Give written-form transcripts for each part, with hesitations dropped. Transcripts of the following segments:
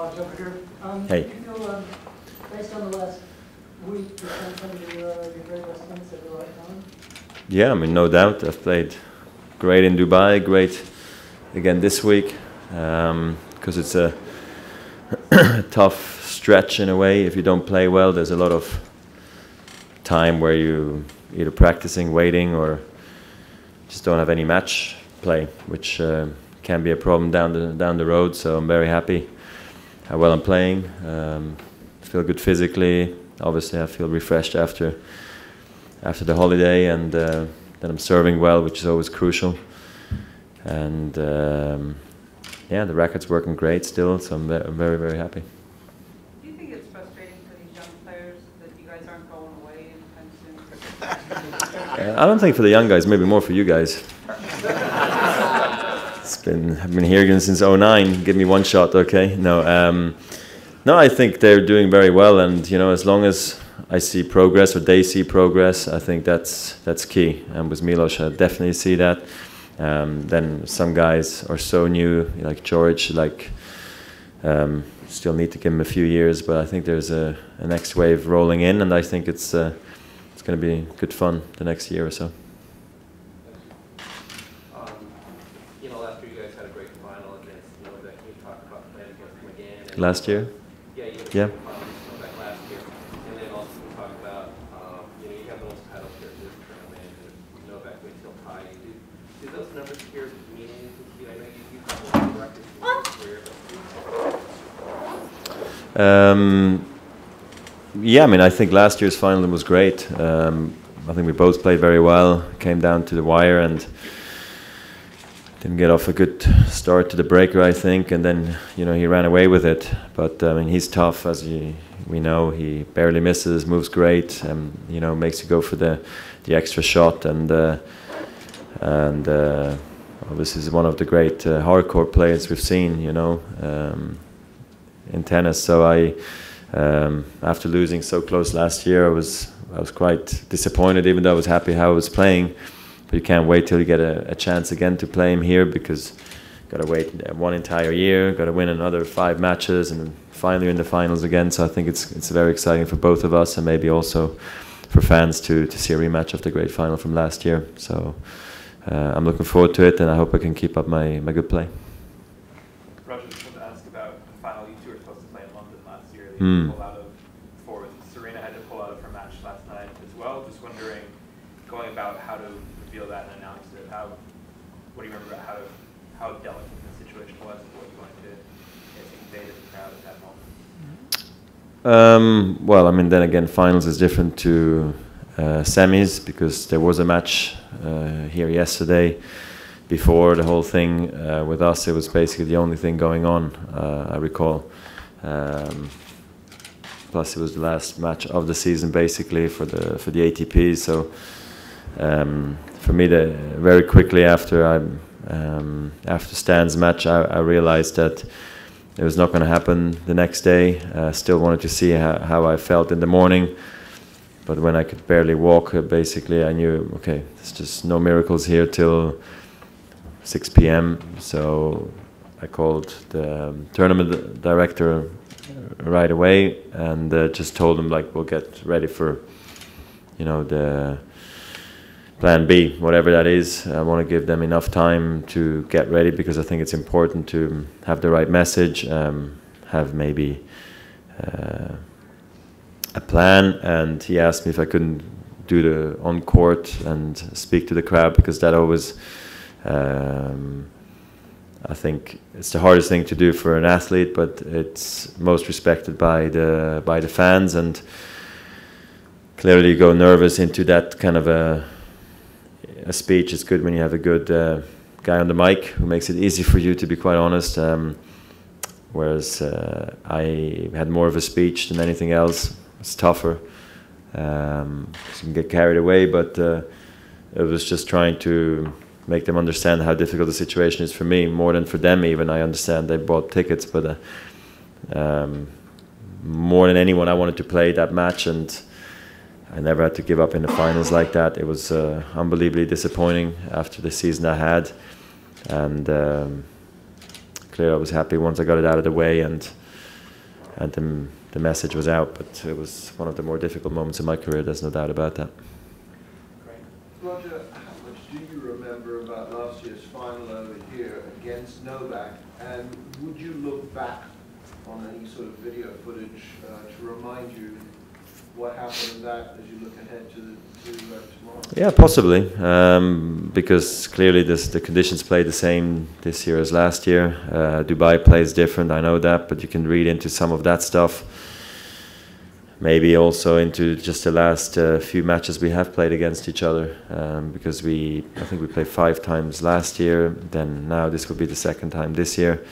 Raj over here. Hey. Do you feel, based on the last week, you spent some of your very best minutes at the right time? Yeah, I mean, no doubt. I've played great in Dubai, great again this week, because it's a tough stretch in a way. If you don't play well, there's a lot of time where you either practicing, waiting, or just don't have any match play, which can be a problem down the road. So I'm very happy how well I'm playing. Feel good physically. Obviously, I feel refreshed after the holiday, and then I'm serving well, which is always crucial. And yeah, the racket's working great still, so I'm very, very happy. Do you think it's frustrating for these young players that you guys aren't going away anytime soon? I don't think for the young guys, maybe more for you guys. I've been here since '09. Give me one shot, okay? No, I think they're doing very well, and you know, as long as I see progress or they see progress, I think that's key. And with Milos, I definitely see that. Then some guys are so new, like George, still need to give him a few years, but I think there's a next wave rolling in, and I think it's going to be good fun the next year or so. You know, last year you guys had a great final against Novak. Can you talk about playing against him again? And Last year? Yeah. Novak last year, and then also talk about you know, you have the most titles here this tournament, and Novak may still tie you. Do those numbers here mean anything to you? I know you have a lot of records in your career, but yeah, I mean, I think last year's final was great. I think we both played very well. Came down to the wire and didn't get off a good start to the breaker, I think, and then you know, he ran away with it. But I mean, he's tough, as we know. He barely misses, moves great, you know, makes you go for the extra shot, and obviously he's one of the great hardcore players we've seen, you know, in tennis. So after losing so close last year, I was quite disappointed, even though I was happy how I was playing. But you can't wait till you get a chance again to play him here, because got to wait one entire year, got to win another 5 matches, and finally you're in the finals again. So I think it's very exciting for both of us, and maybe also for fans to see a rematch of the great final from last year. So I'm looking forward to it, and I hope I can keep up my good play. Roger, just wanted to ask about the final. You two were supposed to play in London last year. They had to pull out of Serena had to pull out of her match last night as well. Just wondering, going about how to reveal that and announce it. What do you remember about how delicate the situation was, and what you wanted to convey to the crowd at that moment? Well, I mean, then again, finals is different to semis, because there was a match here yesterday. Before the whole thing with us, it was basically the only thing going on, I recall. Plus, it was the last match of the season, basically, for the ATP. So, for me, very quickly after Stan's match, I realized that it was not going to happen the next day. Still wanted to see how I felt in the morning, but when I could barely walk, basically, I knew, okay, there's just no miracles here till 6 p.m. So I called the tournament director right away, and just told him, like, we'll get ready for, you know, the plan B, whatever that is. I want to give them enough time to get ready, because I think it's important to have the right message, have maybe a plan. And he asked me if I couldn't do the on court and speak to the crowd, because that always, I think it's the hardest thing to do for an athlete, but it's most respected by the fans. And clearly you go nervous into that kind of a speech. It's good when you have a good guy on the mic who makes it easy for you, to be quite honest. Whereas I had more of a speech than anything else. It's tougher. So you can get carried away, but it was just trying to make them understand how difficult the situation is for me, more than for them even. I understand they bought tickets, but more than anyone, I wanted to play that match, and I never had to give up in the finals like that. It was unbelievably disappointing after the season I had, and clearly I was happy once I got it out of the way, and and the message was out. But it was one of the more difficult moments in my career. There's no doubt about that. Roger, how much do you remember about last year's final over here against Novak? And would you look back on any sort of video footage to remind you what happened in that as you look ahead to tomorrow? Yeah, possibly, because clearly the conditions play the same this year as last year. Dubai plays different, I know that, but you can read into some of that stuff. Maybe also into just the last few matches we have played against each other, because I think we played 5 times last year, then now this will be the 2nd time this year.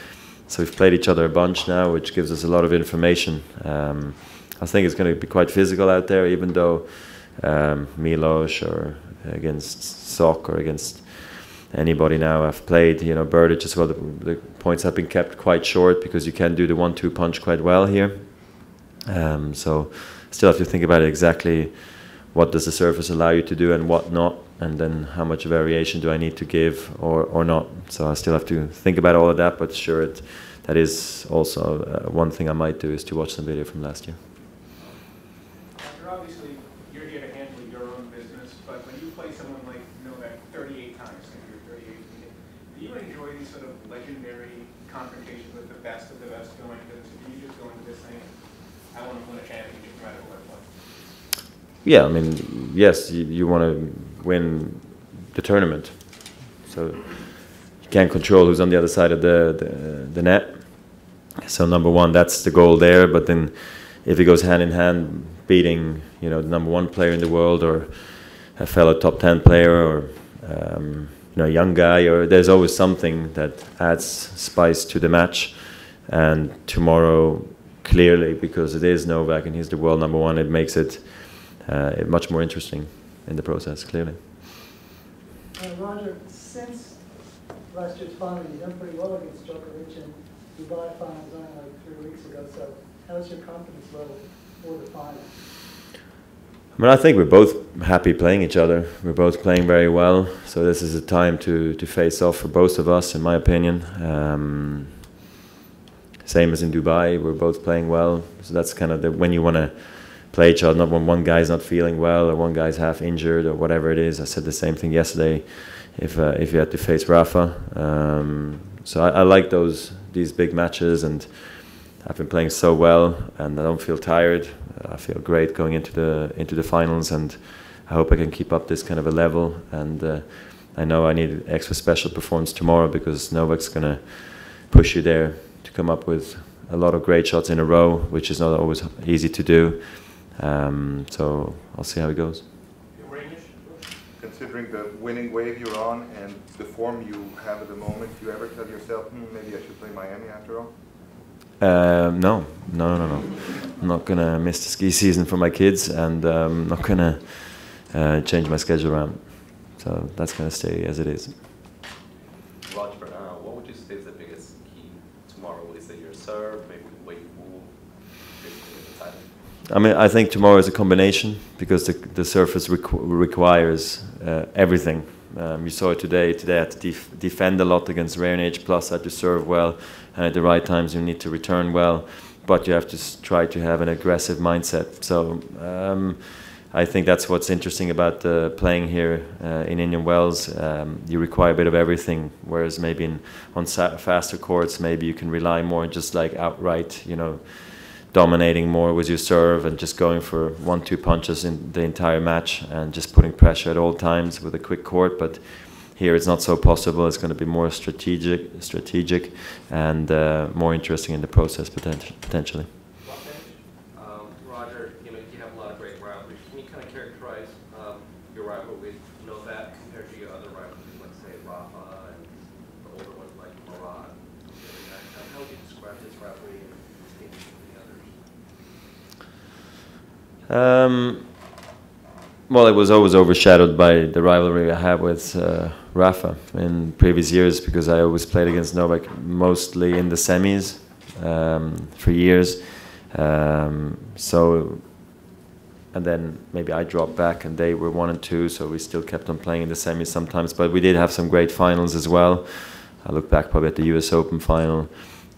So we've played each other a bunch now, which gives us a lot of information. I think it's going to be quite physical out there, even though Milos or against Sok or against anybody now I've played, you know, Berdych as well, the points have been kept quite short because you can do the 1-2 punch quite well here. So still have to think about it exactly, what does the surface allow you to do and what not, and then how much variation do I need to give or not. So I still have to think about all of that, but sure, that is also one thing I might do, is to watch some video from last year. Obviously, you're here to handle your own business, but when you play someone like Novak 38 times, you're 38, do you enjoy these sort of legendary confrontations with the best of the best going into this? Do you just go into this thing, I want to win a championship no matter what? Yeah, I mean, yes, you want to win the tournament. So you can't control who's on the other side of the net. So number one, that's the goal there. But then if it goes hand in hand, beating, you know, the number 1 player in the world, or a fellow top 10 player, or you know, a young guy, or there's always something that adds spice to the match. And tomorrow, clearly, because it is Novak and he's the world number 1, it makes it much more interesting in the process, clearly. Roger, since last year's final, you've done pretty well against Djokovic, and Dubai final was only like 3 weeks ago. So how's your confidence level for the final? I mean, I think we're both happy playing each other. We're both playing very well. So this is a time to face off for both of us, in my opinion. Same as in Dubai, we're both playing well. So that's kind of when you want to play each other, not when one guy's not feeling well or one guy's half injured or whatever it is. I said the same thing yesterday if you had to face Rafa. So I like these big matches, and I've been playing so well, and I don't feel tired. I feel great going into the finals, and I hope I can keep up this kind of a level. And I know I need extra special performance tomorrow, because Novak's going to push you there to come up with a lot of great shots in a row, which is not always easy to do. So I'll see how it goes. Considering the winning wave you're on and the form you have at the moment, do you ever tell yourself, maybe I should play Miami after all? No. I'm not going to miss the ski season for my kids, and I'm not going to change my schedule around. So that's going to stay as it is. Roger, what would you say is the biggest key tomorrow? Would you say your serve, maybe the way you move? I mean, I think tomorrow is a combination, because the surface requires everything. You saw it today. Today I had to defend a lot against Raonic, plus I had to serve well, and at the right times you need to return well, but you have to try to have an aggressive mindset. So I think that's what's interesting about playing here in Indian Wells. You require a bit of everything, whereas maybe on faster courts, maybe you can rely more on just like outright, you know, dominating more with your serve and just going for 1-2 punches in the entire match and just putting pressure at all times with a quick court. But here it's not so possible. It's going to be more strategic and more interesting in the process potentially. Roger, you have a lot of great rivalries. Can you kind of characterize your rivalry with Novak compared to your other rivalries, let's say Rafa and the older ones like Murat? How would you describe this rivalry and distinguish from the others? Well, it was always overshadowed by the rivalry I had with Rafa in previous years, because I always played against Novak mostly in the semis for years. So, and then maybe I dropped back and they were 1 and 2, so we still kept on playing in the semis sometimes. But we did have some great finals as well. I look back probably at the US Open final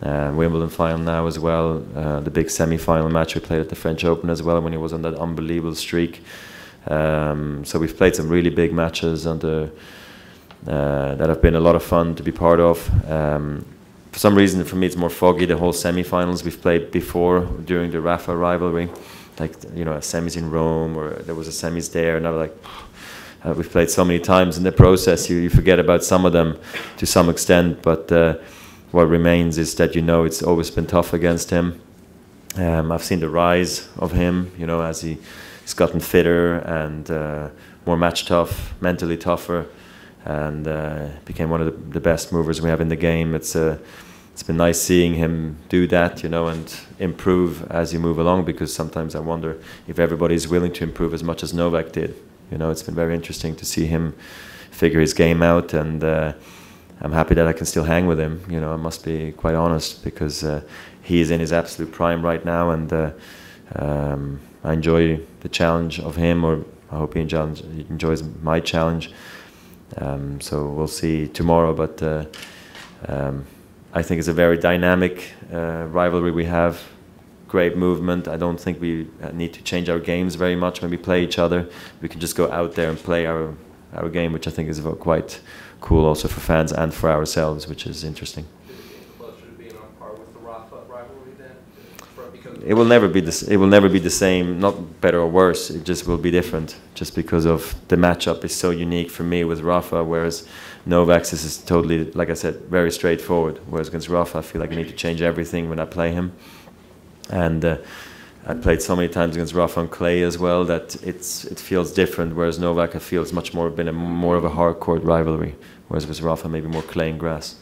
Wimbledon final now as well, the big semi-final match we played at the French Open as well when he was on that unbelievable streak. So we've played some really big matches that have been a lot of fun to be part of. For some reason, for me, it's more foggy, the whole semi-finals we've played before during the Rafa rivalry. Like, you know, a semis in Rome, or there was a semis there, and I was like, we've played so many times in the process, you forget about some of them to some extent, but what remains is that, you know, it's always been tough against him. I've seen the rise of him, you know, as he's gotten fitter and more match tough, mentally tougher, and became one of the best movers we have in the game. It's been nice seeing him do that, you know, and improve as you move along, because sometimes I wonder if everybody's willing to improve as much as Novak did. You know, it's been very interesting to see him figure his game out, and I'm happy that I can still hang with him. You know, I must be quite honest, because he is in his absolute prime right now, and I enjoy the challenge of him, or I hope he enjoys my challenge. So we'll see tomorrow, but I think it's a very dynamic rivalry we have. Great movement. I don't think we need to change our games very much when we play each other. We can just go out there and play our game, which I think is quite cool also for fans and for ourselves, which is interesting. Closer to being on par with the Rafa rivalry then? It will never be this. It will never be the same. Not better or worse. It just will be different, just because of the matchup is so unique for me with Rafa, whereas Novak's is totally, like I said, very straightforward. Whereas against Rafa, I feel like I need to change everything when I play him. And I played so many times against Rafa on clay as well that it feels different. Whereas Novak, I feel, it's much more been more of a hard court rivalry. Whereas with Rafa, maybe more clay and grass.